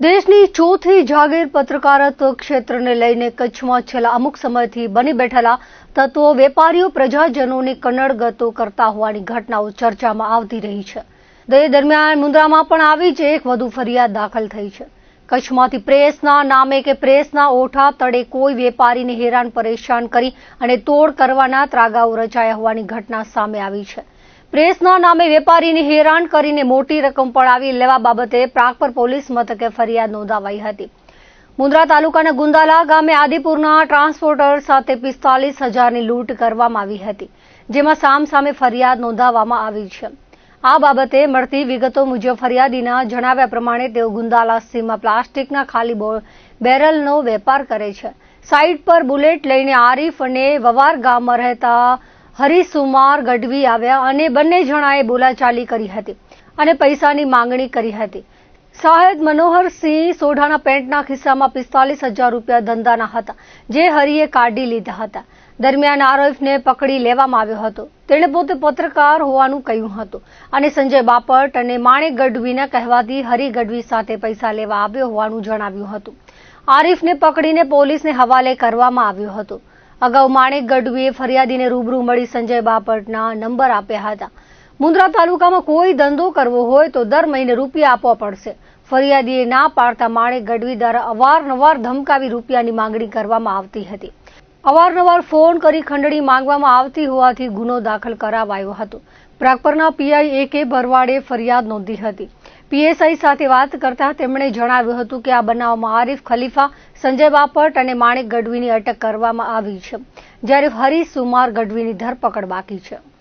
દેશની ચોથી જાગીર પત્રકારત્વ ક્ષેત્રને લઈને કચ્છમાં છેલ્લા અમુક સમયથી બની બેઠેલા તત્વો વેપારીઓ પ્રજાજનોની કનડગતો કરતા હોવાની ઘટનાઓ ચર્ચામાં આવતી રહી છે. તે દરમિયાન મુન્દ્રામાં પણ આવી જ એક વધુ ફરિયાદ દાખલ થઈ છે. કચ્છમાંથી પ્રેસના નામે કે પ્રેસના ઓઠા તળે કોઈ વેપારીને હેરાન પરેશાન કરી અને તોડ કરવાના ત્રાગાઓ રચાયા હોવાની ઘટના સામે આવી છે. પ્રેસના નામે વેપારીને હેરાન કરીને મોટી રકમ પડાવી લેવા બાબતે પ્રાગપર પોલીસ મથકે ફરિયાદ નોંધાવાઈ હતી. મુન્દ્રા તાલુકાના ગુંદાલા ગામે આદિપુરના ટ્રાન્સપોર્ટર સાથે 45,000ની લૂંટ કરવામાં આવી હતી, જેમાં સામસામે ફરિયાદ નોંધાવવામાં આવી છે. આ બાબતે મળતી વિગતો મુજબ ફરિયાદીના જણાવ્યા પ્રમાણે તેઓ ગુંદાલા સીમમાં પ્લાસ્ટિકના ખાલી બેરલનો વેપાર કરે છે. સાઇટ પર બુલેટ લઈને આરીફ અને વવાર ગામમાં રહેતા હરિસુમાર ગઢવી આવ્યા અને બંને જણાએ બોલાચાલી કરી હતી અને પૈસાની માંગણી કરી હતી. સાહેદ મનોહરસિંહ સોઢાના પેન્ટના ખિસ્સામાં 45,000 રૂપિયા ધંધાના હતા, જે હરિએ કાઢી લીધા હતા. દરમિયાન આરીફને પકડી લેવામાં આવ્યો હતો. તેણે પોતે પત્રકાર હોવાનું કહ્યું હતું અને સંજય બાપટ અને માણેક ગઢવીના કહેવાથી હરિ ગઢવી સાથે પૈસા લેવા આવ્યો હોવાનું જણાવ્યું હતું. આરીફને પકડીને પોલીસને હવાલે કરવામાં આવ્યો હતો. અગાઉ માણેક ગઢવીએ ફરિયાદીને રૂબરૂ મળી સંજય બાપટના નંબર આપ્યા હતા. મુન્દ્રા તાલુકામાં કોઈ ધંધો કરવો હોય તો દર મહિને રૂપિયા આપવા પડશે. ફરિયાદીએ ના પાડતા માણેક ગઢવી દ્વારા અવારનવાર ધમકાવી રૂપિયાની માંગણી કરવામાં આવતી હતી. અવારનવાર ફોન કરી ખંડણી માંગવામાં આવતી હોવાથી ગુનો દાખલ કરાવાયો હતો. પ્રાગપરના પીઆઈ AK ભરવાડે ફરિયાદ નોંધી હતી. PSI સાથે વાત કરતા તેમણે જણાવ્યું હતું કે આ બનાવમાં આરીફ ખલીફા, સંજય બાપટ અને માણેક ગઢવીની અટક કરવામાં આવી છે, જ્યારે હરિસુમાર ગઢવીની ધરપકડ બાકી છે.